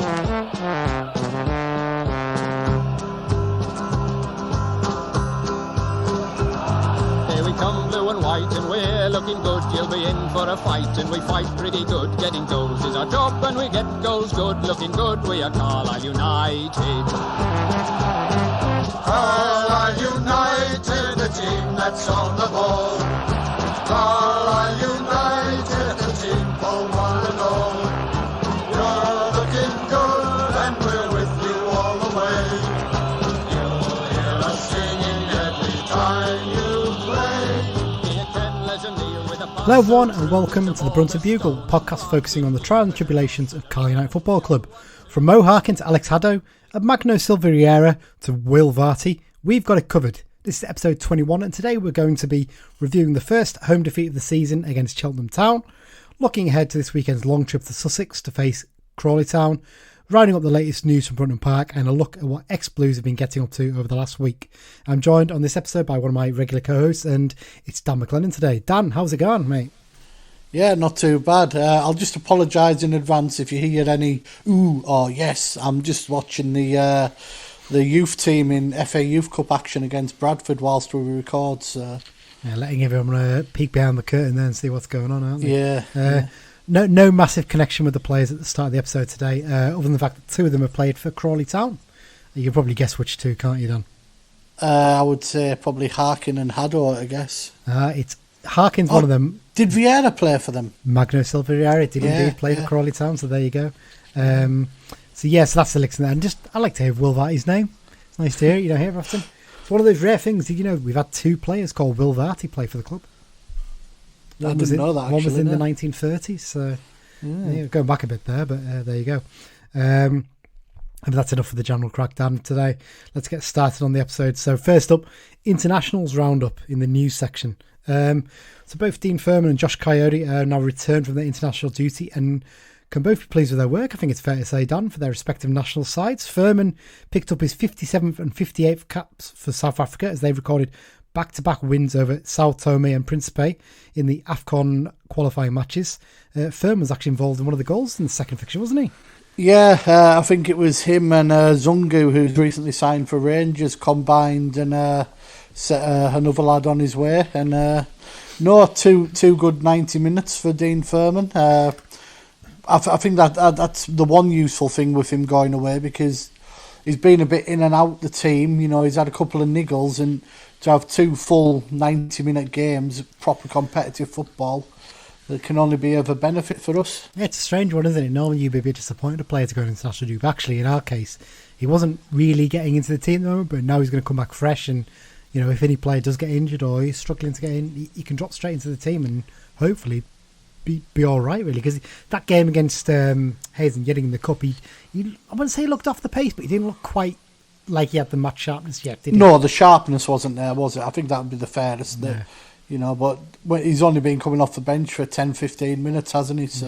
And we're looking good, you'll be in for a fight, and we fight pretty good. Getting goals is our job, and we get goals good. Looking good, we are Carlisle United. Carlisle United, the team that's on the ball. Carlisle United, the team for one and all. You're looking good, and we're with you all the way. You'll hear us singing every time you play. Hello everyone and welcome to the Brunton Bugle, podcast focusing on the trials and tribulations of Crawley Town Football Club. From Mo Harkin to Alex Haddow, and Magno Silveriera to Will Varty, we've got it covered. This is episode 21 and today we're going to be reviewing the first home defeat of the season against Cheltenham Town, looking ahead to this weekend's long trip to Sussex to face Crawley Town, rounding up the latest news from Brunton Park and a look at what ex-Blues have been getting up to over the last week. I'm joined on this episode by one of my regular co-hosts and it's Dan McLennan today. Dan, how's it going, mate? Yeah, not too bad. I'll just apologise in advance if you hear any ooh or yes. I'm just watching the youth team in FA Youth Cup action against Bradford whilst we record. So. Yeah, letting everyone peek behind the curtain there and see what's going on, aren't they? Yeah. No massive connection with the players at the start of the episode today, other than the fact that two of them have played for Crawley Town. You can probably guess which two, can't you, Dan? I would say probably Harkin and Haddow, I guess. It's Harkin's one of them. Did Vieira play for them? Magno Silveriera did indeed play for Crawley Town, so there you go. So that's the licks in there. And I like to hear Will Varty's name. It's nice to hear it, you don't hear it often. It's one of those rare things, we've had two players called Will Varty play for the club. I didn't know that, actually. One was in the 1930s, so going back a bit there, but there you go. And that's enough for the general crackdown today. Let's get started on the episode. So first up, Internationals roundup in the news section. So both Dean Furman and Josh Coyote are now returned from their international duty and can both be pleased with their work, I think it's fair to say, Dan, for their respective national sides. Furman picked up his 57th and 58th caps for South Africa as they recorded back-to-back wins over Sao Tome and Principe in the AFCON qualifying matches. Furman was actually involved in one of the goals in the second fixture, wasn't he? Yeah, I think it was him and Zungu, who's recently signed for Rangers, combined and set another lad on his way. And two good 90 minutes for Dean Furman. I think that's the one useful thing with him going away, because he's been a bit in and out the team. He's had a couple of niggles, and to have two full 90-minute games, proper competitive football, that can only be of a benefit for us. Yeah, it's a strange one, isn't it? Normally you'd be a bit disappointed a player to go to international duty. Actually, in our case, he wasn't really getting into the team at the moment, but now he's going to come back fresh, and if any player does get injured or he's struggling to get in, he can drop straight into the team and hopefully be all right, really. Because that game against Hayes and Yedding in the Cup, I wouldn't say he looked off the pace, but he didn't look quite like he had the match sharpness yet, did he? No, the sharpness wasn't there, was it? I think that would be the fairest. Yeah. But he's only been coming off the bench for 10-15 minutes, hasn't he? So.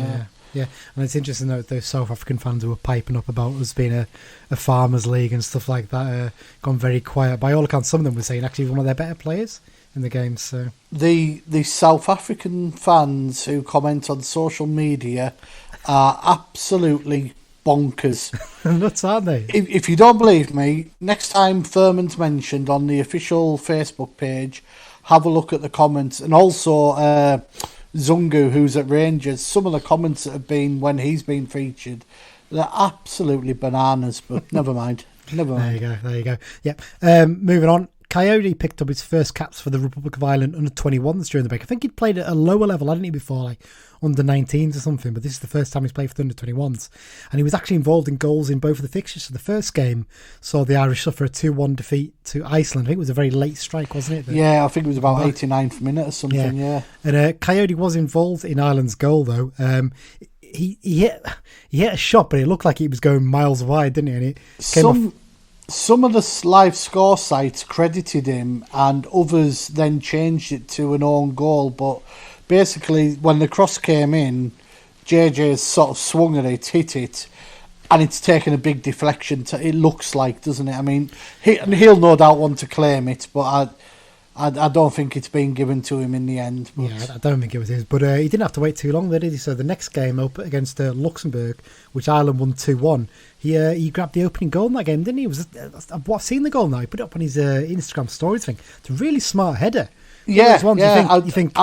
Yeah, and it's interesting that those South African fans who were piping up about us being a farmers' league and stuff like that gone very quiet. By all accounts, some of them were saying actually one of their better players in the game. So the South African fans who comment on social media are absolutely bonkers. Nuts, aren't they? If you don't believe me, next time Furman's mentioned on the official Facebook page, have a look at the comments. And also Zungu, who's at Rangers, some of the comments that have been when he's been featured, they're absolutely bananas, but never mind. There you go. Yep. Moving on. Coyote picked up his first caps for the Republic of Ireland under 21s during the break. I think he'd played at a lower level, hadn't he, before, like under 19s or something, but this is the first time he's played for the under 21s. And he was actually involved in goals in both of the fixtures. So the first game saw the Irish suffer a 2-1 defeat to Iceland. I think it was a very late strike, wasn't it? Yeah, I think it was about 89th minute or something, yeah. And Coyote was involved in Ireland's goal, though. He hit a shot, but it looked like it was going miles wide, didn't it? And it came off. Some of the live score sites credited him and others then changed it to an own goal. But basically, when the cross came in, JJ's sort of swung at it, hit it, and it's taken a big deflection. It looks like, doesn't it? I mean, he'll no doubt want to claim it, but I don't think it's been given to him in the end. But... Yeah, I don't think it was his. But he didn't have to wait too long, did he? So the next game up against Luxembourg, which Ireland won 2-1, he grabbed the opening goal in that game, didn't he? I've seen the goal now. He put it up on his Instagram stories thing. It's a really smart header. Yeah, You think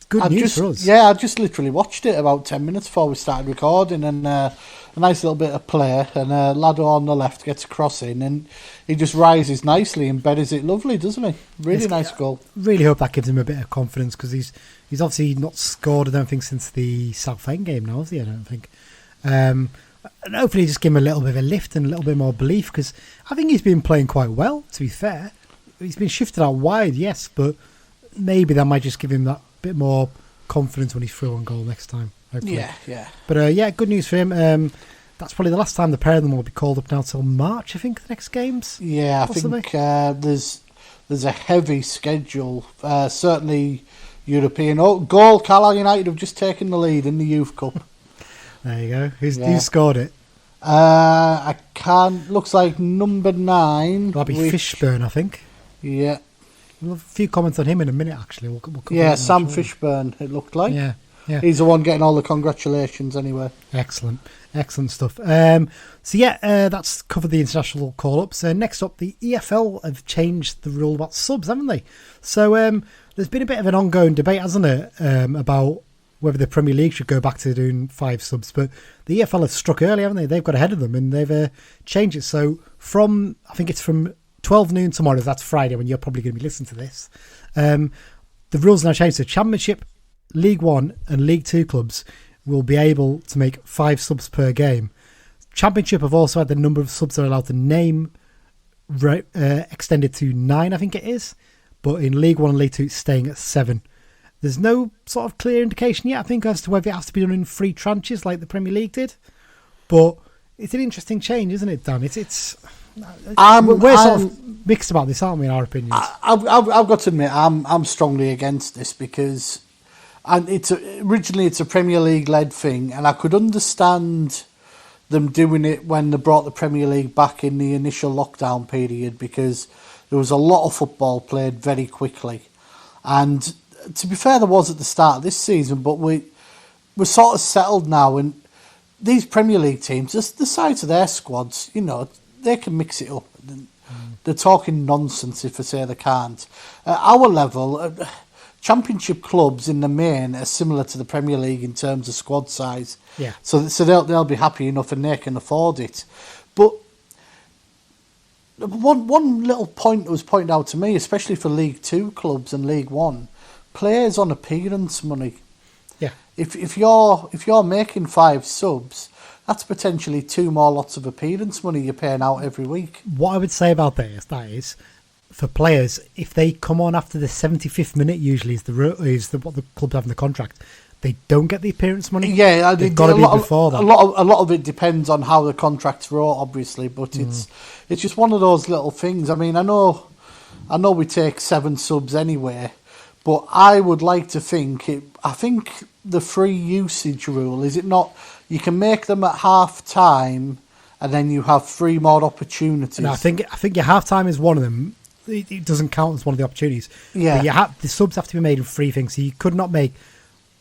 good news for us. Yeah, I just literally watched it about 10 minutes before we started recording, and a nice little bit of play, and Lado on the left gets a cross in, and he just rises nicely and buries it lovely, doesn't he? Really nice goal. Really hope that gives him a bit of confidence, because he's obviously not scored, I don't think, since the Southend game now, has he? I don't think. And hopefully just give him a little bit of a lift and a little bit more belief, because I think he's been playing quite well, to be fair. He's been shifted out wide, yes, but maybe that might just give him that bit more confidence when he's through on goal next time. Hopefully. Yeah. But good news for him. That's probably the last time the pair of them will be called up now till March, I think, the next games. Yeah, possibly. I think there's a heavy schedule. Certainly European. Oh, goal! Carlisle United have just taken the lead in the Youth Cup. There you go. Who scored it? I can't. Looks like number 9. That'll be Fishburne, I think. Yeah. We'll have a few comments on him in a minute, actually. We'll yeah, Sam Fishburne, it looked like. Yeah. He's the one getting all the congratulations anyway. Excellent stuff. That's covered the international call-ups. Next up, the EFL have changed the rule about subs, haven't they? So there's been a bit of an ongoing debate, hasn't it, about whether the Premier League should go back to doing 5 subs. But the EFL have struck early, haven't they? They've got ahead of them, and they've changed it. So I think it's from 12 noon tomorrow, that's Friday when you're probably going to be listening to this. The rules now changed to Championship, League 1 and League 2 clubs will be able to make 5 subs per game. Championship have also had the number of subs they're allowed to name extended to 9, I think it is. But in League 1 and League 2, it's staying at 7. There's no sort of clear indication yet, I think, as to whether it has to be done in 3 tranches like the Premier League did. But it's an interesting change, isn't it, Dan? We're sort of mixed about this, aren't we, in our opinions? I've got to admit, I'm strongly against this because originally it's a Premier League led thing, and I could understand them doing it when they brought the Premier League back in the initial lockdown period, because there was a lot of football played very quickly. And to be fair, there was at the start of this season, but we're sort of settled now, and these Premier League teams, just the size of their squads, they can mix it up. They're talking nonsense if they say they can't. At our level, Championship clubs in the main are similar to the Premier League in terms of squad size. Yeah. So they'll be happy enough and they can afford it. But one little point that was pointed out to me, especially for League 2 clubs and League 1, players on appearance money. Yeah. If you're making 5 subs, that's potentially 2 more lots of appearance money you're paying out every week. What I would say about that is for players, if they come on after the 75th minute, usually is what the clubs have in the contract, they don't get the appearance money. Yeah, they've got to be before that. A lot of it depends on how the contracts wrote, obviously, but it's just one of those little things. I mean, I know we take 7 subs anyway, but I would like to think I think the free usage rule, is it not? You can make them at half time, and then you have 3 more opportunities. No, I think your half time is one of them. It doesn't count as one of the opportunities. Yeah. But the subs have to be made in 3 things. So you could not make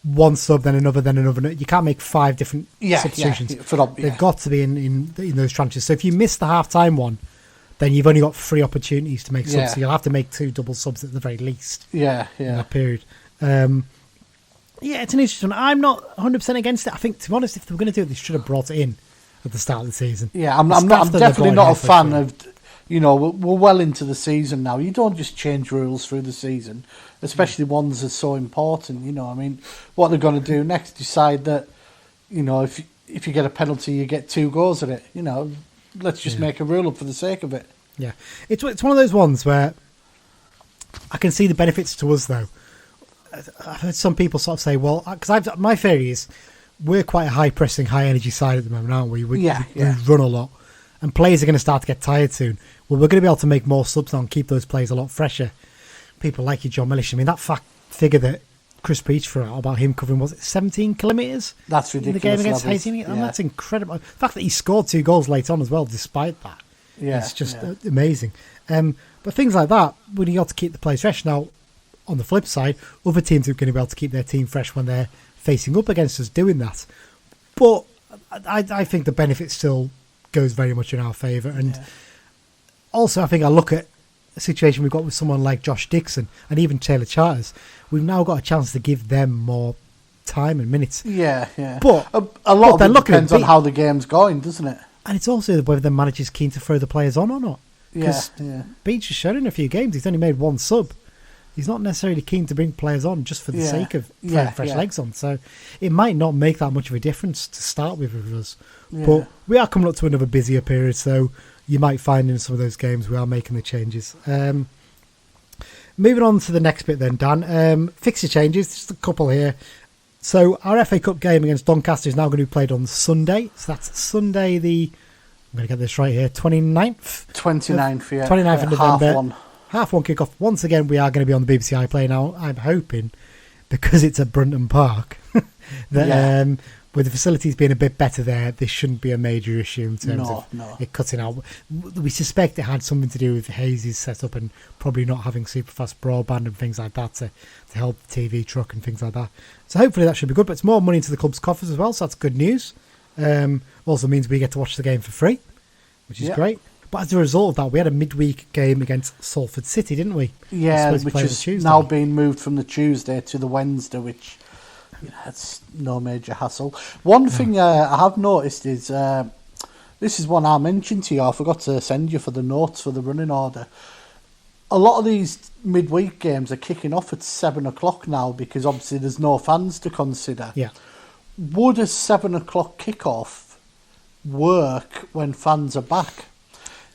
1 sub, then another. You can't make 5 different substitutions. They've got to be in those tranches. So if you miss the half time one, then you've only got 3 opportunities to make subs. Yeah. So you'll have to make 2 double subs at the very least. Yeah. In that period. It's an interesting one. I'm not 100% against it. I think, to be honest, if they were going to do it, they should have brought it in at the start of the season. Yeah, I'm definitely not a fan of. We're well into the season now. You don't just change rules through the season, especially ones that are so important. I mean, what they're going to do next? Decide that, if you get a penalty, you get 2 goals at it. Let's just make a rule up for the sake of it. Yeah, it's one of those ones where I can see the benefits to us, though. I've heard some people sort of say, well, because my theory is we're quite a high-pressing, high-energy side at the moment, aren't we? We run a lot, and players are going to start to get tired soon. Well, we're going to be able to make more subs now and keep those players a lot fresher. People like you, John Millish. I mean, that figure that Chris Breach threw out about him covering, was it 17 kilometres? That's ridiculous. In the game against Haiti? And that's incredible. The fact that he scored 2 goals late on as well, despite that, it's just amazing. But things like that, when you got to keep the players fresh. Now, on the flip side, other teams are going to be able to keep their team fresh when they're facing up against us doing that. But I think the benefit still goes very much in our favour. And also, I think I look at a situation we've got with someone like Josh Dixon and even Taylor Charters. We've now got a chance to give them more time and minutes. Yeah. But a lot of it depends on how the game's going, doesn't it? And it's also whether the manager's keen to throw the players on or not. Yeah. Beach has shown in a few games he's only made one sub. He's not necessarily keen to bring players on just for the sake of throwing fresh legs on. So it might not make that much of a difference to start with us. Yeah. But we are coming up to another busier period, so you might find in some of those games we are making the changes. Moving on to the next bit then, Dan. Fixture changes, just a couple here. So our FA Cup game against Doncaster is now going to be played on Sunday. So that's Sunday I'm going to get this right here, 29th? 29th, yeah. 29th of November. Half 1 kick-off. Once again, we are going to be on the BBC iPlayer now. I'm hoping, because it's at Brunton Park, that with the facilities being a bit better there, this shouldn't be a major issue in terms of it cutting out. We suspect it had something to do with Hayes' setup and probably not having super fast broadband and things like that to help the TV truck and things like that. So hopefully that should be good, but it's more money into the club's coffers as well, so that's good news. Also means we get to watch the game for free, which is great. But as a result of that, we had a midweek game against Salford City, didn't we? Yeah, which is now being moved from the Tuesday to the Wednesday, which it's no major hassle. One thing I have noticed is, this is one I mentioned to you, I forgot to send you for the notes for the running order. A lot of these midweek games are kicking off at 7 o'clock now because obviously there's no fans to consider. Yeah. Would a 7 o'clock kickoff work when fans are back?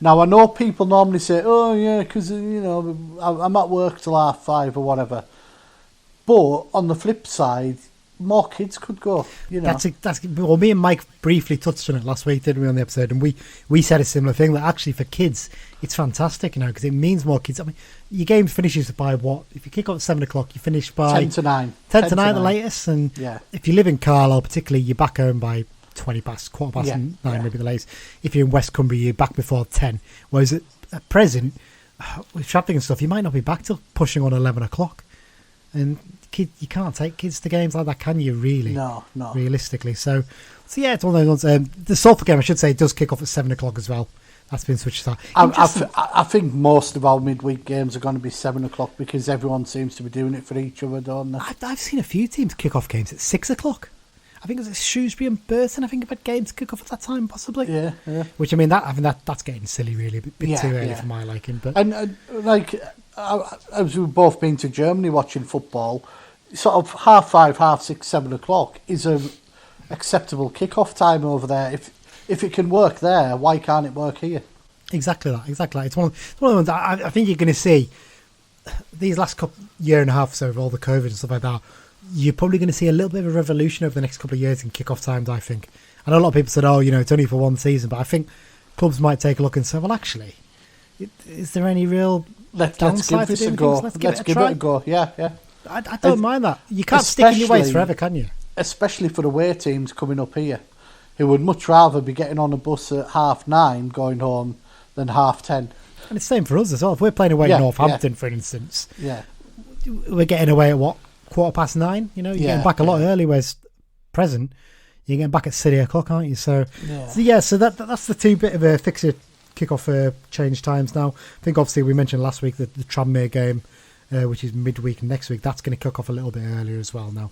Now, I know people normally say, oh, yeah, because, I'm at work till 5:30 or whatever. But on the flip side, more kids could go, Well, me and Mike briefly touched on it last week, didn't we, on the episode? And we said a similar thing, that actually for kids, it's fantastic, because it means more kids. I mean, your game finishes by what? If you kick off at 7 o'clock, you finish by 10 to 9. 10 to 9 the latest. And if you live in Carlisle, particularly, you're back home by 20 past, quarter past 9, maybe the latest. If you're in West Cumbria, you're back before 10. Whereas at present, with traffic and stuff, you might not be back till pushing on 11 o'clock. And you can't take kids to games like that, can you, really? No. Realistically. So yeah, it's one of those ones. The Salford game, I should say, does kick off at 7 o'clock as well. That's been switched to that. I think most of our midweek games are going to be 7 o'clock because everyone seems to be doing it for each other, don't they? I've seen a few teams kick off games at 6 o'clock. I think it was Shrewsbury and Burton. I think have had games kick off at that time, possibly. Yeah. Which, I mean, that's getting silly, really. A bit too early for my liking. But as we've both been to Germany watching football, sort of 5:30, 6:30, 7 o'clock is a acceptable kick-off time over there. If it can work there, why can't it work here? Exactly that. It's one of the ones I think you're going to see these last year and a half or so of all the COVID and stuff like that. You're probably going to see a little bit of a revolution over the next couple of years in kick-off times, I think. I know a lot of people said, it's only for one season, but I think clubs might take a look and say, well, actually, is there any real downside to doing things? Let's give it a go. Yeah. I don't mind that. You can't stick in your ways forever, can you? Especially for away teams coming up here, who would much rather be getting on a bus at 9:30 going home than 10:30. And it's the same for us as well. If we're playing away in Northampton, for instance, we're getting away at what? 9:15, you're getting back a lot early, whereas present, you're getting back at 3 o'clock, aren't you? So that's the two bit of a fixture kick-off change times now. I think obviously we mentioned last week that the Tranmere game, which is midweek next week, that's going to kick off a little bit earlier as well now.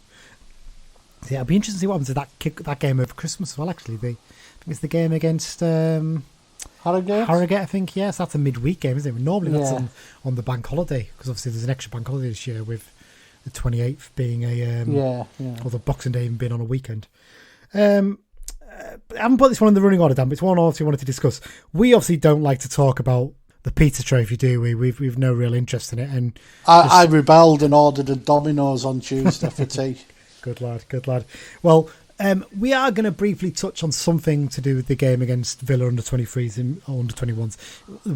So it'll be interesting to see what happens to that game over Christmas as well, actually. I think it's the game against Harrogate, I think, yes. That's a midweek game, isn't it? Normally that's on the bank holiday, because obviously there's an extra bank holiday this year with the 28th being or the Boxing Day even being on a weekend. I haven't put this one in the running order, Dan, but it's one I obviously wanted to discuss. We obviously don't like to talk about the pizza trophy, do we? We've no real interest in it. And I rebelled and ordered a Domino's on Tuesday for tea. Good lad. Well, we are going to briefly touch on something to do with the game against Villa under-23s or under-21s,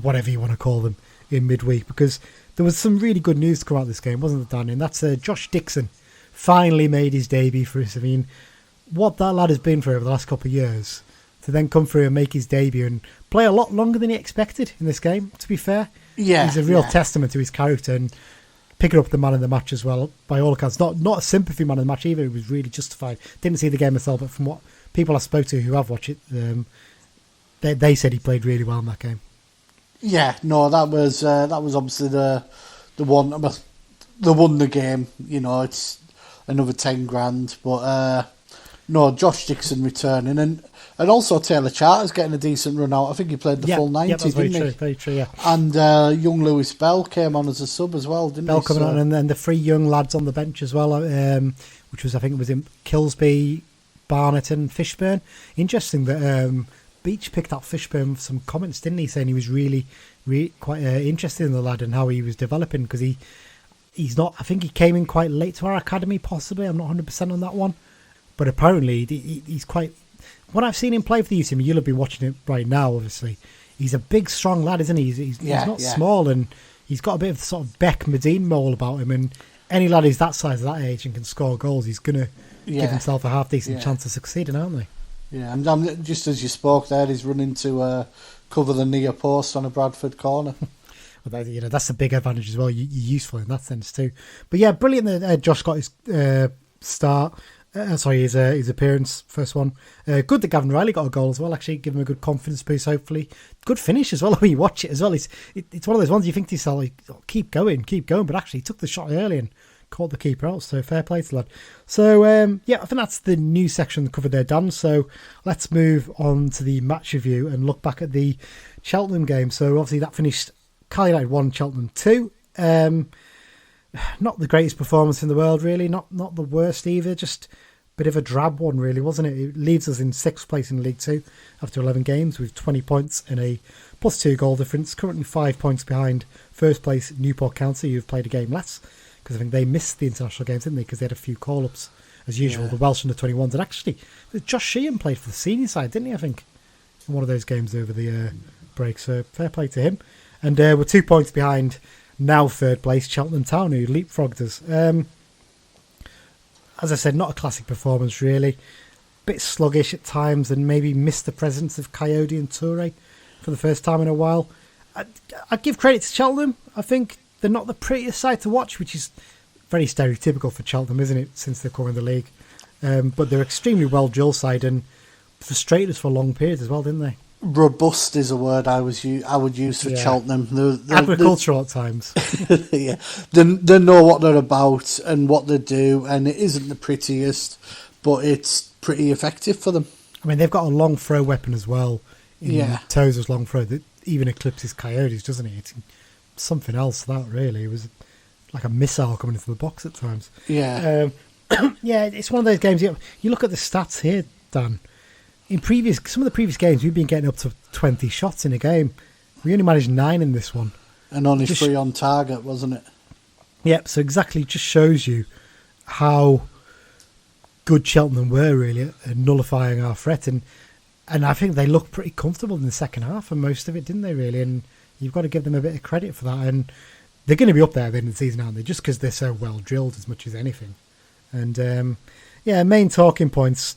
whatever you want to call them, in midweek, because there was some really good news to come out of this game, wasn't there, Dan? And that's Josh Dixon finally made his debut for us. I mean, what that lad has been for over the last couple of years, to then come through and make his debut and play a lot longer than he expected in this game, to be fair. Yeah, he's a real testament to his character. And picking up the man of the match as well, by all accounts. Not a sympathy man of the match either. It was really justified. Didn't see the game myself, but from what people I spoke to who have watched it, they said he played really well in that game. Yeah, no, that was obviously the one that won the game. It's another 10 grand, but no, Josh Dixon returning, and also Taylor Charter's getting a decent run out. I think he played the full 90, that's didn't he? Very true, yeah. And young Lewis Bell came on as a sub as well, didn't he? Bell coming on, and then the 3 young lads on the bench as well, which was, I think it was in Kilsby, Barnett and Fishburn. Interesting that Beach picked up Fishburn with some comments, didn't he, saying he was really quite interested in the lad and how he was developing, because he's not, I think he came in quite late to our academy, possibly. I'm not 100% on that one, but apparently he's quite, when I've seen him play for the youth team, you'll have been watching it right now, obviously, he's a big strong lad, isn't he? He's not small, and he's got a bit of sort of Beck Medine mole about him, and any lad who's that size at that age and can score goals, he's going to give himself a half decent chance of succeeding, aren't they? Yeah, and just as you spoke there, he's running to cover the near post on a Bradford corner. Well, that's a big advantage as well. You're useful in that sense too. But yeah, brilliant that Josh got his start. His appearance, first one. Good that Gavin Reilly got a goal as well. Actually, give him a good confidence boost. Hopefully, good finish as well. When you watch it as well, it's one of those ones you think to yourself, like, oh, keep going. But actually, he took the shot early and caught the keeper out. So fair play to the lad. So I think that's the new section covered there, Dan. So let's move on to the match review and look back at the Cheltenham game. So obviously that finished Crawley United 1, Cheltenham 2. Not the greatest performance in the world, really. Not the worst either. Just a bit of a drab one, really, wasn't it? It leaves us in 6th place in League 2 after 11 games with 20 points and a +2 goal difference. Currently 5 points behind first place Newport County, who've played a game less, because I think they missed the international games, didn't they? Because they had a few call-ups, as usual. The Welsh under-21s. And actually, Josh Sheehan played for the senior side, didn't he, I think, in one of those games over the break. So fair play to him. And we're 2 points behind now 3rd place Cheltenham Town, who leapfrogged us. As I said, not a classic performance, really. Bit sluggish at times, and maybe missed the presence of Coyote and Toure for the first time in a while. I'd give credit to Cheltenham. I think they're not the prettiest side to watch, which is very stereotypical for Cheltenham, isn't it, since they're coming in the league. But they're extremely well-drilled side and frustrated us for long periods as well, didn't they? Robust is a word I would use for Cheltenham. Agricultural at times. Yeah, they know what they're about and what they do, and it isn't the prettiest, but it's pretty effective for them. I mean, they've got a long throw weapon as well. Tozer's long throw that even eclipses Coyotes, doesn't it? It's something else, that really. It was like a missile coming into the box at times. Yeah. It's one of those games. You look at the stats here, Dan. In some of the previous games, we've been getting up to 20 shots in a game. We only managed 9 in this one. And only 3 on target, wasn't it? Yep, so exactly, just shows you how good Cheltenham were, really, at nullifying our threat. And I think they looked pretty comfortable in the second half, and most of it, didn't they, really? And you've got to give them a bit of credit for that. And they're going to be up there at the end of the season, aren't they? Just because they're so well drilled as much as anything. And, main talking points...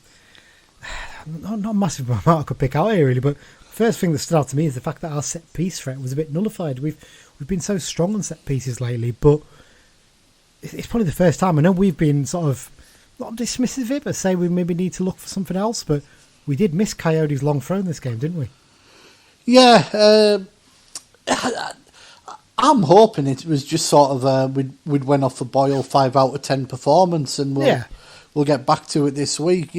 Not a massive amount I could pick out here, really, but first thing that stood out to me is the fact that our set-piece threat was a bit nullified. We've been so strong on set-pieces lately, but it's probably the first time. I know we've been sort of, not dismissive of it, but say we maybe need to look for something else, but we did miss Coyote's long throw in this game, didn't we? Yeah, I'm hoping it was just sort of, we'd went off the boil 5 out of 10 performance, and we'll get back to it this week.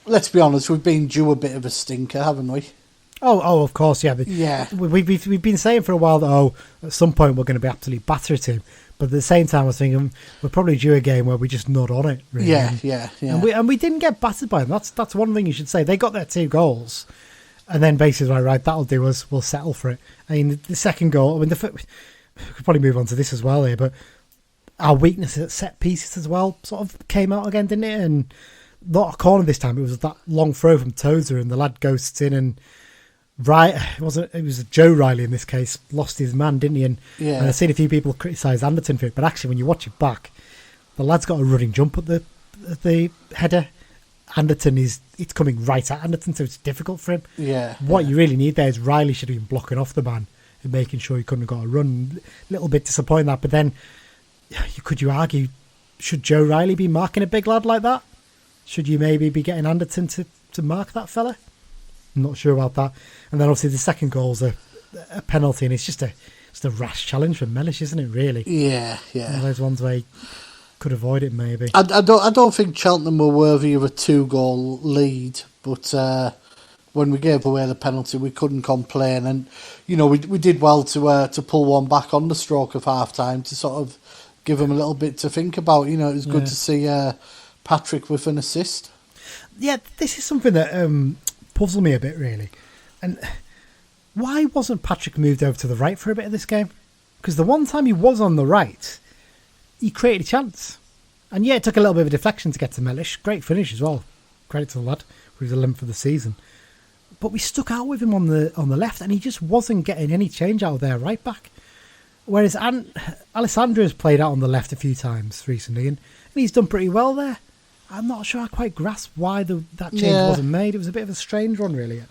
Let's be honest, we've been due a bit of a stinker, haven't we? Oh, of course, yeah. We've been saying for a while that, at some point we're going to be absolutely battered him. But at the same time, I was thinking we're probably due a game where we just nod on it. Really. Yeah. And we didn't get battered by them. That's one thing you should say. They got their 2 goals, and then basically, right, that'll do us. We'll settle for it. I mean, the second goal. I mean, we could probably move on to this as well here, but our weaknesses at set pieces as well sort of came out again, didn't it? And not a corner this time. It was that long throw from Tozer, and the lad ghosts in, and it was Joe Reilly in this case, lost his man, didn't he? And I've seen a few people criticise Anderton for it, but actually when you watch it back, the lad's got a running jump at the header. Anderton it's coming right at Anderton, so it's difficult for him. What you really need there is Reilly should have been blocking off the man and making sure he couldn't have got a run. A little bit disappointing that, but then could you argue, should Joe Riley be marking a big lad like that? Should you maybe be getting Anderton to mark that fella? I'm not sure about that. And then obviously the second goal's a penalty, and it's just a rash challenge for Mellish, isn't it? Really? Yeah. One of those ones where he could avoid it, maybe. I don't think Cheltenham were worthy of a 2-goal lead, but when we gave away the penalty, we couldn't complain, and we did well to pull one back on the stroke of half time to sort of give them a little bit to think about. It was good to see Patrick with an assist. Yeah, this is something that puzzled me a bit, really. And why wasn't Patrick moved over to the right for a bit of this game? Because the one time he was on the right, he created a chance. And yeah, it took a little bit of a deflection to get to Mellish. Great finish as well. Credit to the lad for his 11th of the season. But we stuck out with him on the left, and he just wasn't getting any change out of there right back. Whereas Alessandro has played out on the left a few times recently, and he's done pretty well there. I'm not sure I quite grasp why that change wasn't made. It was a bit of a strange one, really.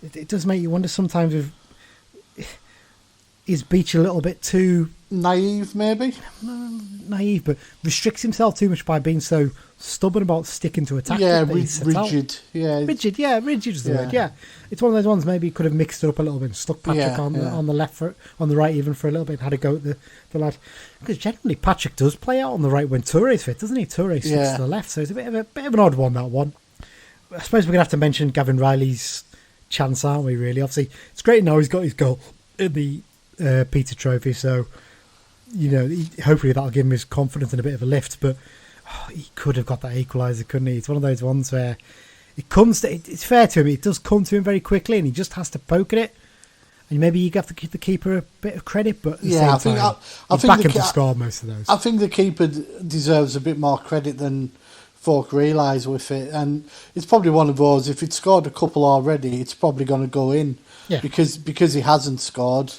It does make you wonder sometimes is Beach a little bit too naive, maybe? Naive, but restricts himself too much by being so stubborn about sticking to attack. Yeah, rigid. Yeah, rigid is the word. Yeah, it's one of those ones. Maybe he could have mixed it up a little bit and stuck Patrick on the left, on the right even for a little bit. Had a go at the lad, because generally Patrick does play out on the right when Touré's fit, doesn't he? Touré sticks to the left, so it's a bit of an odd one, that one. I suppose we're gonna have to mention Gavin Reilly's chance, aren't we? Really, obviously, it's great now he's got his goal in the Peter Trophy, so hopefully that'll give him his confidence and a bit of a lift. But he could have got that equaliser, couldn't he? It's one of those ones where it's fair to him. It does come to him very quickly, and he just has to poke at it. And maybe you have to give the keeper a bit of credit, but at the same time, I think back him to score most of those. I think the keeper deserves a bit more credit than folk realise with it, and it's probably one of those. If he'd scored a couple already, it's probably going to go in. Yeah. Because he hasn't scored,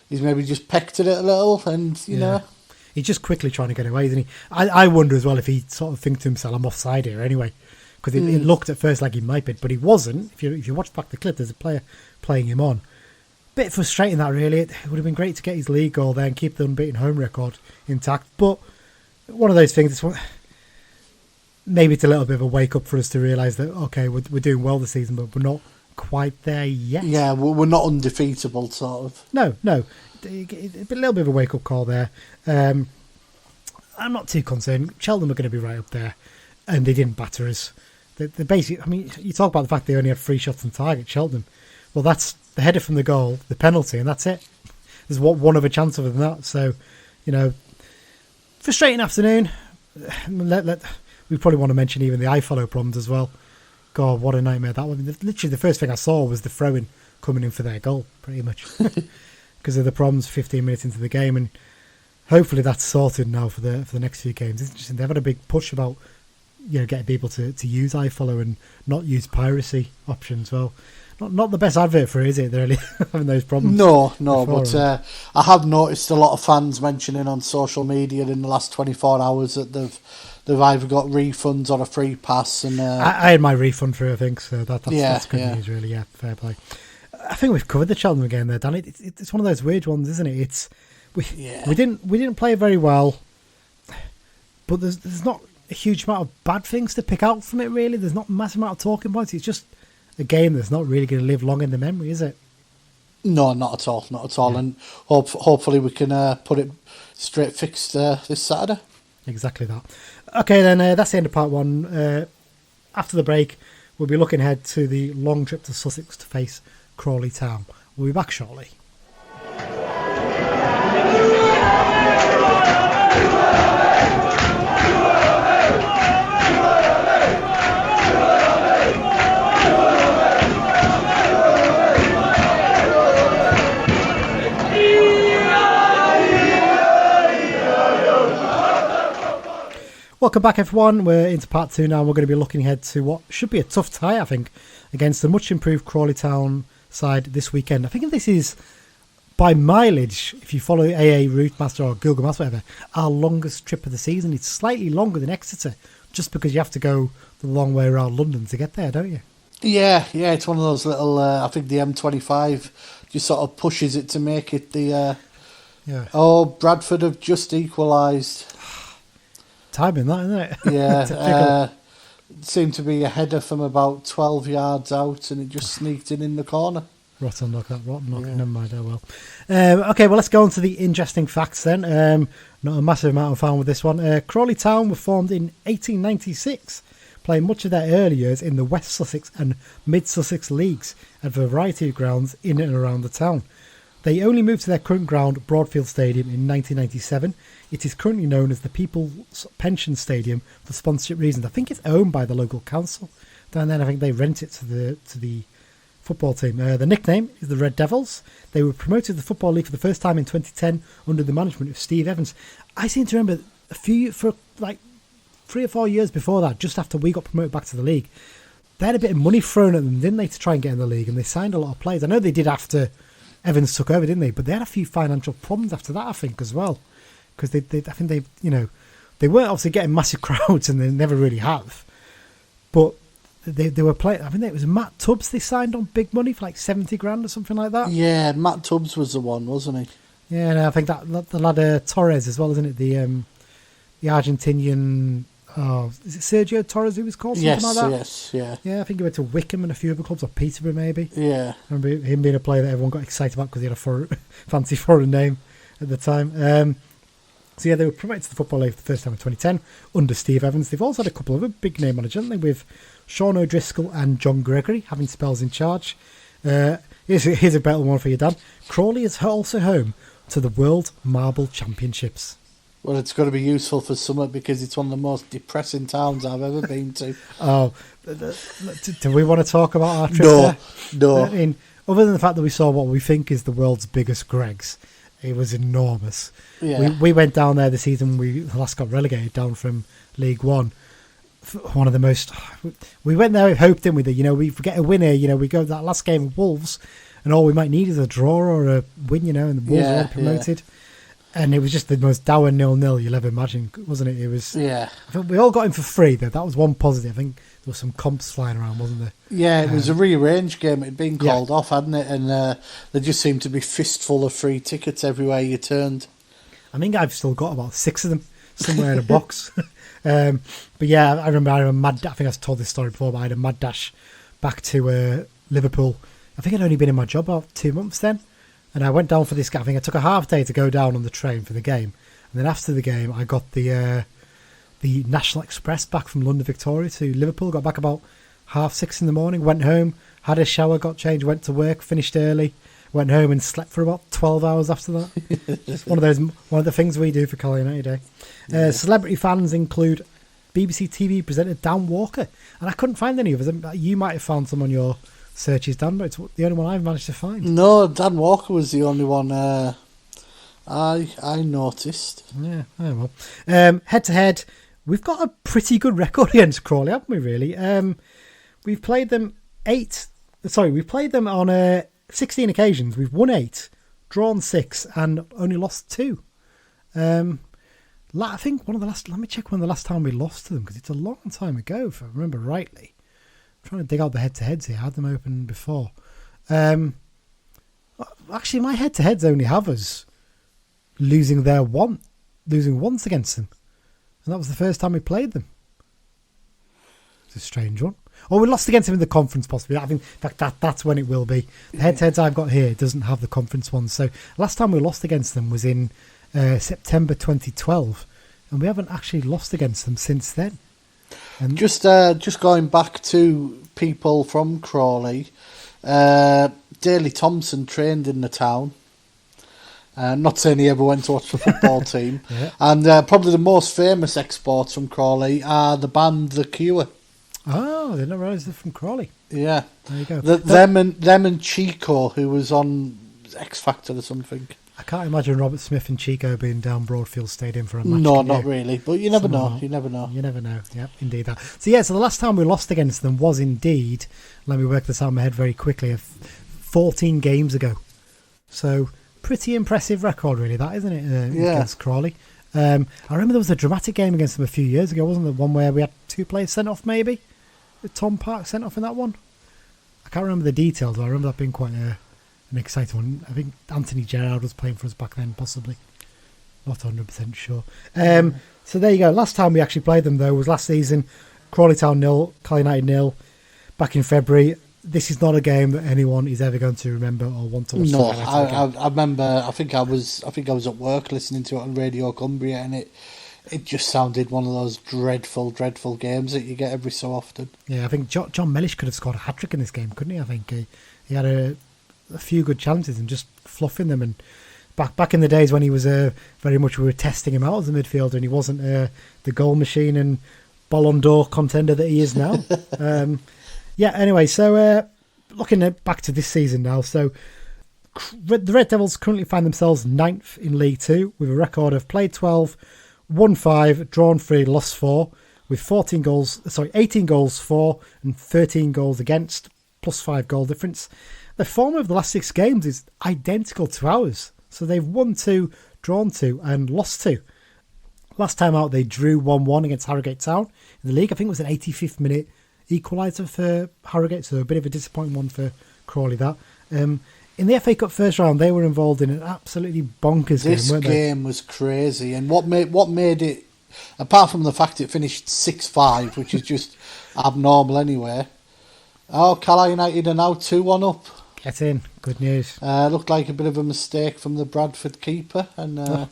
he's maybe just pecked at it a little, and he's just quickly trying to get away, isn't he? I wonder as well if he sort of thinks to himself, I'm offside here anyway, because it looked at first like he might be, but he wasn't. If you watch back the clip, there's a player playing him on. Bit frustrating that, really. It would have been great to get his league goal there and keep the unbeaten home record intact, but one of those things. Maybe it's a little bit of a wake up for us to realise that okay, we're doing well this season, but we're not quite there yet. Yeah, we're not undefeatable, sort of. No. A little bit of a wake-up call there. I'm not too concerned. Cheltenham are going to be right up there, and they didn't batter us. The basic. I mean, you talk about the fact they only had 3 shots on target, Cheltenham. Well, that's the header from the goal, the penalty, and that's it. There's one other chance other than that. So, frustrating afternoon. We probably want to mention even the iFollow problems as well. God, what a nightmare that one. Literally, the first thing I saw was the throw-in coming in for their goal, pretty much. Because of the problems 15 minutes into the game, and hopefully that's sorted now for the next few games. It's interesting. They've had a big push about getting people to use iFollow and not use piracy options. Well, not the best advert for it, is it? They're really having those problems. No, but I have noticed a lot of fans mentioning on social media in the last 24 hours that they've either got refunds or a free pass. And I had my refund through, I think, so that's good news, really. Yeah, fair play. I think we've covered the Cheltenham game there, Dan. It's one of those weird ones, isn't it? We didn't play very well, but there's not a huge amount of bad things to pick out from it, really. There's not a massive amount of talking points. It's just a game that's not really going to live long in the memory, is it? No, not at all. Yeah. And hopefully we can put it straight fixed this Saturday. Exactly that. Okay, then that's the end of part 1. After the break, we'll be looking ahead to the long trip to Sussex to face Crawley Town. We'll be back shortly. Welcome back, everyone. We're into part 2 now. We're going to be looking ahead to what should be a tough tie, I think, against the much improved Crawley Town side this weekend. I think this is, by mileage, if you follow AA Routemaster or Google Maps, whatever, our longest trip of the season. It's slightly longer than Exeter, just because you have to go the long way around London to get there, don't you? Yeah, it's one of those little, I think the M25 just sort of pushes it to make it the Yeah. Oh, Bradford have just equalised. Timing that, isn't it? Yeah. Seemed to be a header from about 12 yards out, and it just sneaked in the corner. Rotten knock. Never mind. Oh well. Okay, well, let's go on to the interesting facts then. Not a massive amount of fun with this one. Crawley Town were formed in 1896, playing much of their early years in the West Sussex and Mid Sussex leagues at a variety of grounds in and around the town. They only moved to their current ground, Broadfield Stadium, in 1997. It is currently known as the People's Pension Stadium for sponsorship reasons. I think it's owned by the local council. Down there, I think they rent it to the football team. The nickname is the Red Devils. They were promoted to the Football League for the first time in 2010 under the management of Steve Evans. I seem to remember for like 3 or 4 years before that, just after we got promoted back to the league, they had a bit of money thrown at them, didn't they, to try and get in the league, and they signed a lot of players. I know they did after Evans took over, didn't they? But they had a few financial problems after that, I think, as well, because I think they weren't obviously getting massive crowds, and they never really have. But they were playing. I mean, it was Matt Tubbs they signed on big money for like 70 grand or something like that. Yeah, Matt Tubbs was the one, wasn't he? Yeah, no, I think that the lad Torres as well, isn't it? The Argentinian. Oh, is it Sergio Torres who was called? Something like that? Yes, yeah. Yeah, I think he went to Wickham and a few other clubs, or Peterborough maybe. Yeah. I remember him being a player that everyone got excited about because he had a fancy foreign name at the time. So yeah, they were promoted to the Football League for the first time in 2010 under Steve Evans. They've also had a couple of other big name managers, haven't they, with Sean O'Driscoll and John Gregory having spells in charge. Here's a better one for you, Dan. Crawley is also home to the World Marble Championships. Well, it's got to be useful for summer because it's one of the most depressing towns I've ever been to. Oh, do we want to talk about our trip there? No. I mean, other than the fact that we saw what we think is the world's biggest Greggs, it was enormous. Yeah. We went down there the season we last got relegated down from League One. One of the most... We went there with hope, didn't we? That, we get a winner, we go that last game of Wolves, and all we might need is a draw or a win, and the Wolves are already promoted. Yeah. And it was just the most dour 0-0 you'll ever imagine, wasn't it? It was. Yeah. I think we all got him for free, though. That was one positive. I think there was some comps flying around, wasn't there? Yeah, it was a rearranged game. It had been called off, hadn't it? And there just seemed to be fistful of free tickets everywhere you turned. I think I've still got about 6 of them somewhere in a box. But yeah, I remember I had a mad... I think I've told this story before, but I had a mad dash back to Liverpool. I think I'd only been in my job about 2 months then. And I went down for this game. I think I took a half day to go down on the train for the game. And then after the game, I got the National Express back from London Victoria to Liverpool. Got back about 6:30 in the morning, went home, had a shower, got changed, went to work, finished early, went home and slept for about 12 hours after that. Just one of the things we do for Crawley United Day. Celebrity fans include BBC TV presenter Dan Walker. And I couldn't find any of them. You might have found some on your searches, Dan, but it's the only one I've managed to find. No, Dan Walker was the only one I noticed. Yeah, oh well. Head to head, we've got a pretty good record against Crawley, haven't we? Really, we've played them on 16 occasions. We've won 8, drawn 6, and only lost 2. I think one of the last. Let me check when the last time we lost to them, because it's a long time ago, if I remember rightly. I'm trying to dig out the head-to-heads here. I had them open before. Actually, my head-to-heads only have us losing once against them. And that was the first time we played them. It's a strange one. Or we lost against them in the conference, possibly. I think that's when it will be. The head-to-heads I've got here doesn't have the conference ones. So last time we lost against them was in September 2012. And we haven't actually lost against them since then. And just going back to people from Crawley, Daley Thompson trained in the town. Not saying he ever went to watch the football team. Yeah. And probably the most famous exports from Crawley are the band The Cure. Oh, I didn't realise they're from Crawley. Yeah. There you go. Them and Chico, who was on X Factor or something. I can't imagine Robert Smith and Chico being down Broadfield Stadium for a match. No, not really. But you never know. You never know. You never know. Yeah, indeed that. So the last time we lost against them was indeed, let me work this out in my head very quickly, 14 games ago. So pretty impressive record, really, that, isn't it, against Crawley? I remember there was a dramatic game against them a few years ago, wasn't there? One where we had 2 players sent off, maybe? Tom Park sent off in that one? I can't remember the details, but I remember that being quite a an exciting one. I think Anthony Gerrard was playing for us back then, possibly. Not 100% sure. So there you go. Last time we actually played them, though, was last season. Crawley Town 0, Cali United 0, back in February. This is not a game that anyone is ever going to remember or want to watch. No, I remember. I think I was at work listening to it on Radio Cumbria, and it just sounded one of those dreadful games that you get every so often. Yeah, I think John Mellish could have scored a hat-trick in this game, couldn't he? I think he had a few good chances and just fluffing them. And back in the days when he was very much, we were testing him out as a midfielder, and he wasn't the goal machine and Ballon d'Or contender that he is now. Yeah, anyway, so looking back to this season now, so the Red Devils currently find themselves 9th in League 2 with a record of played 12, won 5, drawn 3, lost 4, with 18 goals for and 13 goals against, plus 5 goal difference. The form of the last 6 games is identical to ours. So they've won 2, drawn 2, and lost 2. Last time out, they drew 1-1 against Harrogate Town in the league. I think it was an 85th minute equaliser for Harrogate, so a bit of a disappointing one for Crawley, that. In the FA Cup first round, they were involved in an absolutely bonkers game, weren't they? This game was crazy, and what made it, apart from the fact it finished 6-5, which is just abnormal anyway, Cali United are now 2-1 up. Get in, good news. Looked like a bit of a mistake from the Bradford keeper, and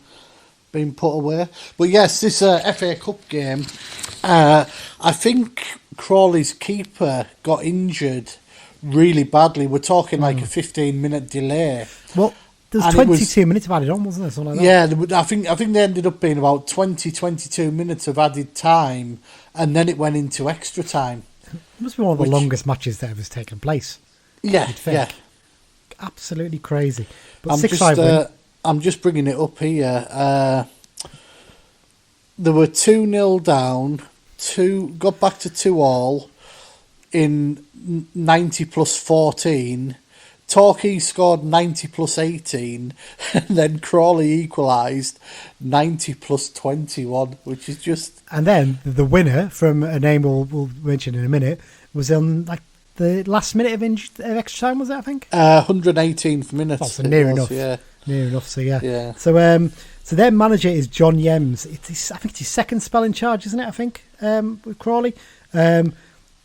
been put away. But yes, this FA Cup game, I think Crawley's keeper got injured really badly. We're talking like a 15-minute delay. Well, there was 22 minutes of added on, wasn't there? Something like that. Yeah, I think they ended up being about 22 minutes of added time, and then it went into extra time. It must be one of the longest matches that ever has taken place. Yeah, yeah. Absolutely crazy. But 6-5 win. I'm just bringing it up here. There were 2-0 down, got back to 2-2 in 90 plus 14. Torquay scored 90 plus 18, and then Crawley equalised 90 plus 21, which is just... And then the winner, from a name we'll mention in a minute, was on like the last minute of extra time, was it, I think? 118th minute. Oh, so near enough. Yeah. Near enough, so yeah. So their manager is John Yems. I think it's his second spell in charge, isn't it, I think, with Crawley.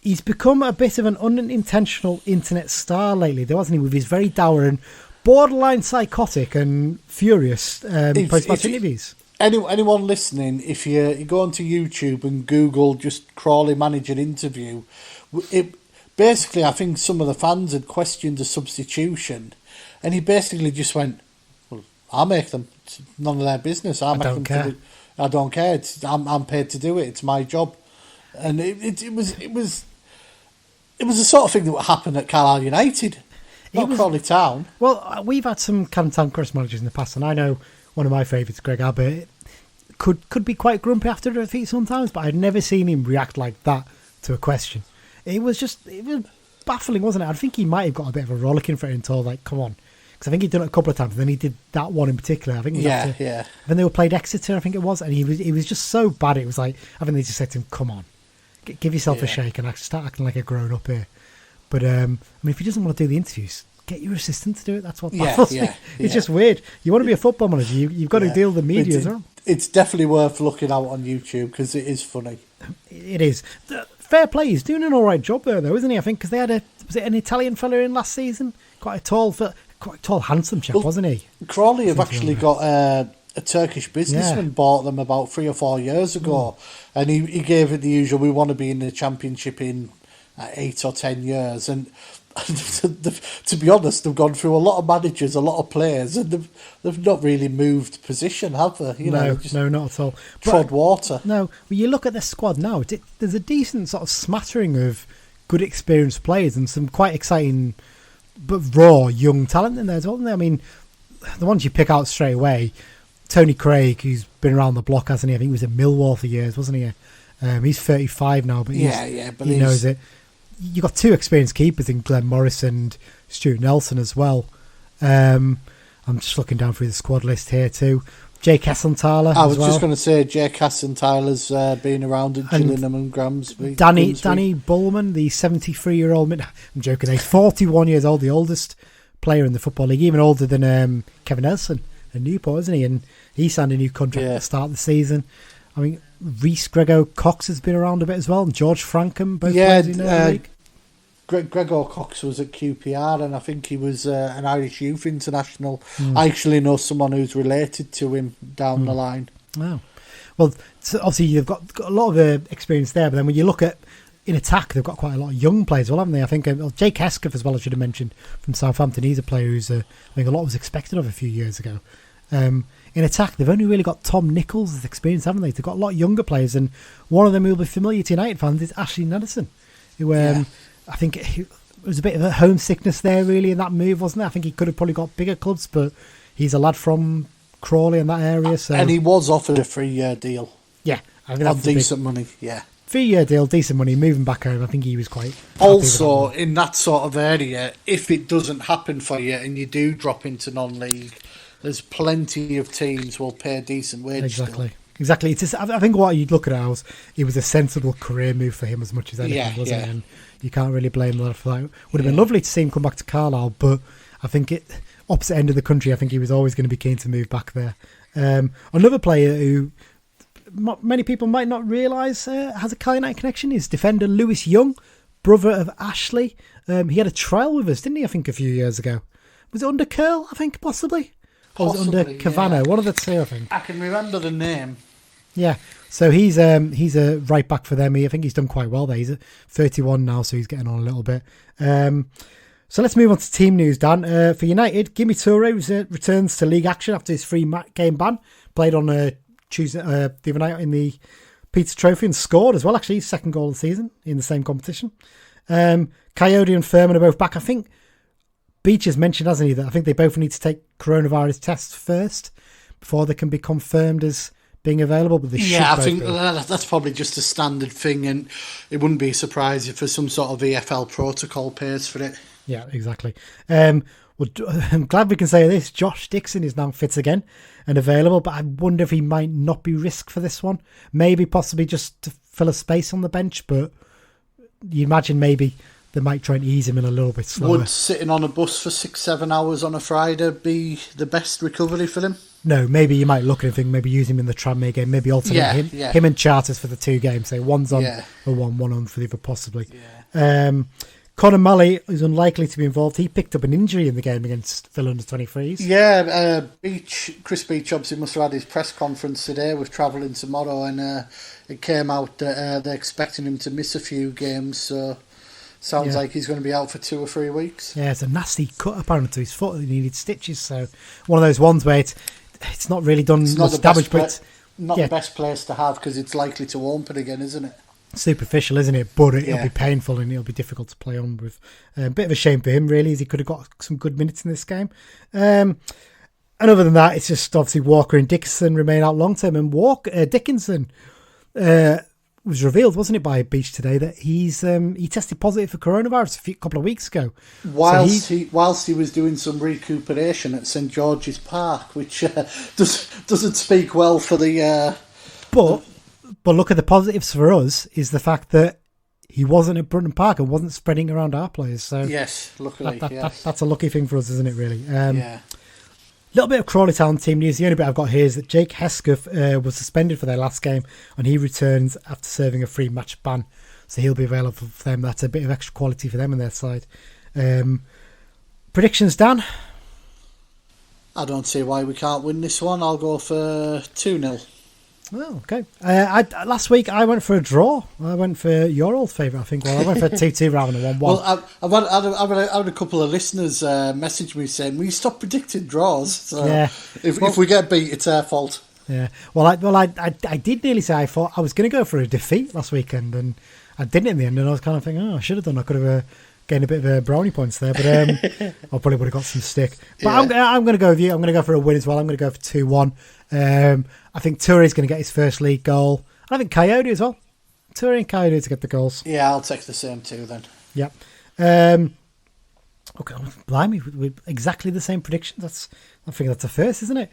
He's become a bit of an unintentional internet star lately, though, hasn't he, with his very dour and borderline psychotic and furious post-match interviews. Anyone listening, if you go onto YouTube and Google just Crawley manager interview, basically I think some of the fans had questioned the substitution, and he basically just went, "Well, I'll make them. It's none of their business. I don't care. I don't care. I'm paid to do it. It's my job." And it was the sort of thing that would happen at Carlisle United, not Crawley Town. Well, we've had some cantankerous managers in the past, and I know one of my favourites, Greg Abbott, could be quite grumpy after a defeat sometimes, but I'd never seen him react like that to a question. It was baffling, wasn't it? I think he might have got a bit of a rollicking for it until, like, come on. Because I think he'd done it a couple of times, and then he did that one in particular. I think yeah. Then they were played Exeter, I think it was, and he was just so bad. It was like, I think they just said to him, come on, give yourself a shake and start acting like a grown-up here. But, I mean, if he doesn't want to do the interviews, get your assistant to do it. That's what baffles me. It's just weird. You want to be a football manager, you've got to deal with the media as well. It's definitely worth looking out on YouTube, because it is funny. It is. Fair play, he's doing an all right job there, though, isn't he? I think, because they had was it an Italian fella in last season? Quite a tall, handsome chap, wasn't he? Crawley have actually got a Turkish businessman bought them about 3 or 4 years ago, and he gave it the usual, we want to be in the Championship in 8 or 10 years, and to be honest, they've gone through a lot of managers, a lot of players, and they've not really moved position, have they? No, not at all. Trod water. No, when you look at the squad now, there's a decent sort of smattering of good experienced players and some quite exciting but raw young talent in there as well, isn't there? I mean, the ones you pick out straight away, Tony Craig, who's been around the block, hasn't he? I think he was at Millwall for years, wasn't he? He's 35 now, but he knows it. You've got 2 experienced keepers in Glenn Morris and Stuart Nelson as well. I'm just looking down through the squad list here too. Jay Cassantala. I was just going to say Jay Cassantala's been around at Gillingham and Grimsby. Danny Bullman, the 73-year-old. I'm joking. He's 41 years old, the oldest player in the Football League, even older than Kevin Elson at Newport, isn't he? And he signed a new contract at the start of the season. I mean, Reece Grego Cox has been around a bit as well, and George Frankham, both players in the league. Gregor Cox was at QPR, and I think he was an Irish youth international. I actually know someone who's related to him down the line. Wow. Well, so obviously you've got a lot of experience there, but then when you look at in attack, they've got quite a lot of young players, well, haven't they? I think Jake Hesketh as well, I should have mentioned, from Southampton. He's a player who's I think a lot was expected of a few years ago. In attack, they've only really got Tom Nichols' as experience, haven't they? They've got a lot of younger players, and one of them who will be familiar to United fans is Ashley Nadesan, who I think it was a bit of a homesickness there, really, in that move, wasn't it? I think he could have probably got bigger clubs, but he's a lad from Crawley in that area. So. And he was offered a 3-year deal. Yeah. I think on decent money, 3-year deal, decent money, moving back home. I think he was quite... Also, in that sort of area, if it doesn't happen for you and you do drop into non-league, there's plenty of teams will pay a decent wage. Exactly. It's just, I think what you'd look at it was a sensible career move for him as much as anything, wasn't it? And you can't really blame him for that. Would have been lovely to see him come back to Carlisle, but I think opposite end of the country, I think he was always going to be keen to move back there. Another player who many people might not realise has a Carlisle United connection is defender Lewis Young, brother of Ashley. He had a trial with us, didn't he, I think, a few years ago? Was it under Curl, I think, possibly? Or was it under Cavano? One of the two, I think. I can remember the name. Yeah, so he's a right back for them. I think he's done quite well there. He's at 31 now, so he's getting on a little bit. So let's move on to team news, Dan. For United, Gimme Toure returns to league action after his 3-game ban. Played on Tuesday, the other night in the Peter Trophy and scored as well, actually. His second goal of the season in the same competition. Coyote and Furman are both back. I think Beach has mentioned, hasn't he, that I think they both need to take coronavirus tests first before they can be confirmed as being available. But they should I think that's probably just a standard thing, and it wouldn't be surprising if there's some sort of EFL protocol pays for it. Yeah, exactly. Well, I'm glad we can say this. Josh Dixon is now fit again and available, but I wonder if he might not be risk for this one. Maybe possibly just to fill a space on the bench, but you imagine maybe they might try and ease him in a little bit slower. Would sitting on a bus for 6-7 hours on a Friday be the best recovery for him? No, maybe you might look at him, maybe use him in the Tranmere game, maybe alternate him and Charters for the 2 games. Say one's on for one on for the other, possibly. Yeah. Conor Malley is unlikely to be involved. He picked up an injury in the game against Villa under-23s. Yeah, Chris Beach obviously must have had his press conference today. We're travelling tomorrow, and it came out that they're expecting him to miss a few games, so sounds like he's going to be out for 2 or 3 weeks. Yeah, it's a nasty cut apparently to his foot. He needed stitches, so one of those ones where it's not really done much damage, but it's not the best place to have because it's likely to open again, isn't it? Superficial, isn't it? But it'll be painful and it'll be difficult to play on with. A bit of a shame for him, really, as he could have got some good minutes in this game. And other than that, it's just obviously Walker and Dickinson remain out long term. And Dickinson was revealed, wasn't it, by Beach today that he tested positive for coronavirus a couple of weeks ago. Whilst he was doing some recuperation at St George's Park, which doesn't speak well for the. But look at the positives for us is the fact that he wasn't at Brunton Park and wasn't spreading around our players. So yes, luckily, that's a lucky thing for us, isn't it? Really. Little bit of Crawley Town team news. The only bit I've got here is that Jake Hesketh was suspended for their last game, and he returns after serving a 3-match ban, so he'll be available for them. That's a bit of extra quality for them on their side. Predictions, Dan? I don't see why we can't win this one. I'll go for 2-0. Oh, okay. Last week I went for a draw. I went for your old favourite, I think. Well, I went for a 2-2 rather than a 1-1. Well, I've had a couple of listeners message me saying, "Will you stop predicting draws?" So if we get beat, it's our fault. Yeah. Well, I did nearly say I thought I was going to go for a defeat last weekend, and I didn't in the end. And I was kind of thinking, I should have done. I could have gained a bit of brownie points there, but I probably would have got some stick. But I'm going to go with you. I'm going to go for a win as well. I'm going to go for 2-1. I think Toure is going to get his first league goal. I think Coyote as well. Toure and Coyote to get the goals. Yeah, I'll take the same 2 then. Yep. Okay, blimey, with exactly the same predictions. I think that's a first, isn't it?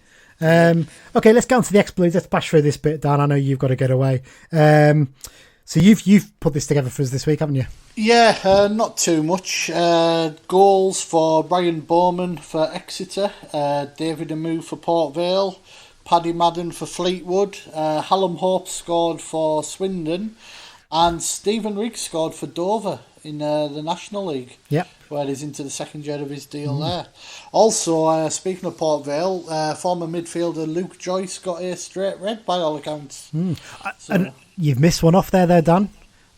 Okay, let's go on to the exploits. Let's bash through this bit, Dan. I know you've got to get away. So you've put this together for us this week, haven't you? Yeah, not too much. Goals for Brian Bowman for Exeter, David Amu for Port Vale, Paddy Madden for Fleetwood, Hallam Hope scored for Swindon, and Stephen Riggs scored for Dover in the National League. Yep. Where he's into the second year of his deal there. Also, speaking of Port Vale, former midfielder Luke Joyce got a straight red by all accounts. And you've missed one off there, Dan.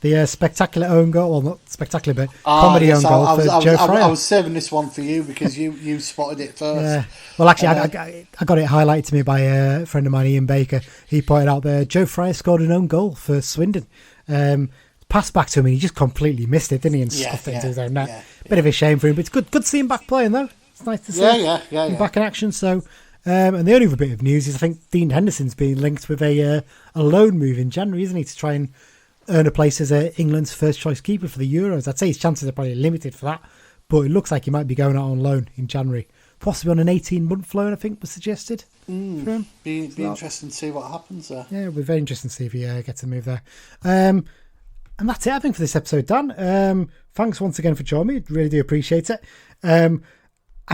The spectacular own goal, well, not spectacular, but comedy own goal for Joe Fryer. I was saving this one for you because you spotted it first. Yeah. Well, actually, I got it highlighted to me by a friend of mine, Ian Baker. He pointed out there, Joe Fryer scored an own goal for Swindon. Passed back to him and he just completely missed it, didn't he? And stuffed it into his own net. Bit of a shame for him, but it's good to see him back playing though. It's nice to see him back in action. So, and the only other bit of news is I think Dean Henderson's being linked with a loan move in January, isn't he, to try and earn a place as England's first choice keeper for the Euros. I'd say his chances are probably limited for that, but it looks like he might be going out on loan in January, possibly on an 18-month loan. I think was suggested for him. Be interesting to see what happens there. Yeah, it'll be very interesting to see if he gets a move there. And that's it, I think, for this episode, Dan. Thanks once again for joining me. Really do appreciate it. I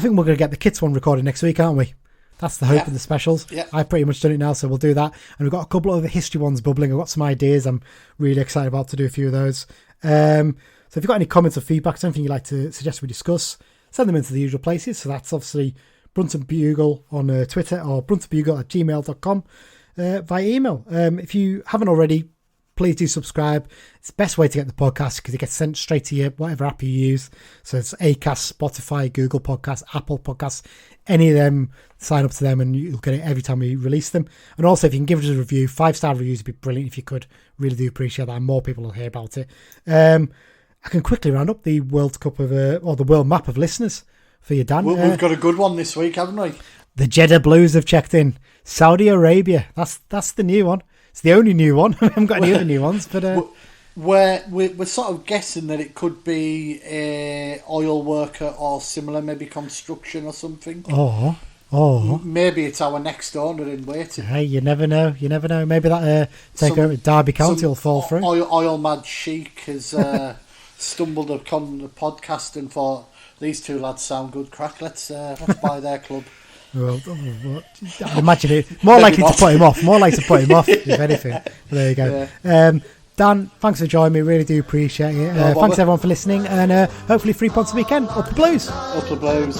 think we're going to get the Kits one recorded next week, aren't we? That's the hope of the specials. Yeah. I've pretty much done it now, so we'll do that. And we've got a couple of history ones bubbling. I've got some ideas I'm really excited about to do a few of those. So if you've got any comments or feedback, something you'd like to suggest we discuss, send them into the usual places. So that's obviously Brunton Bugle on Twitter or bruntonbugle@gmail.com via email. If you haven't already, please do subscribe. It's the best way to get the podcast because it gets sent straight to you, whatever app you use. So it's Acast, Spotify, Google Podcasts, Apple Podcasts, any of them, sign up to them and you'll get it every time we release them. And also, if you can give us a review, 5-star reviews would be brilliant if you could. Really do appreciate that, and more people will hear about it. I can quickly round up the World Cup of, or the world map of listeners for you, Dan. We've got a good one this week, haven't we? The Jeddah Blues have checked in. Saudi Arabia. That's the new one. It's the only new one. We haven't got any other new ones, but we're sort of guessing that it could be a oil worker or similar, maybe construction or something. Oh, maybe it's our next owner in waiting. Hey, you never know. Maybe that takeover at Derby County will fall through. Oil mad sheik has stumbled upon the podcast and thought these two lads sound good crack. Let's buy their club. Well, I'd imagine it. More likely to put him off. If anything. But there you go. Yeah. Dan, thanks for joining me. Really do appreciate it. Thanks everyone for listening, and hopefully 3 points a weekend. Up the Blues. Up the Blues.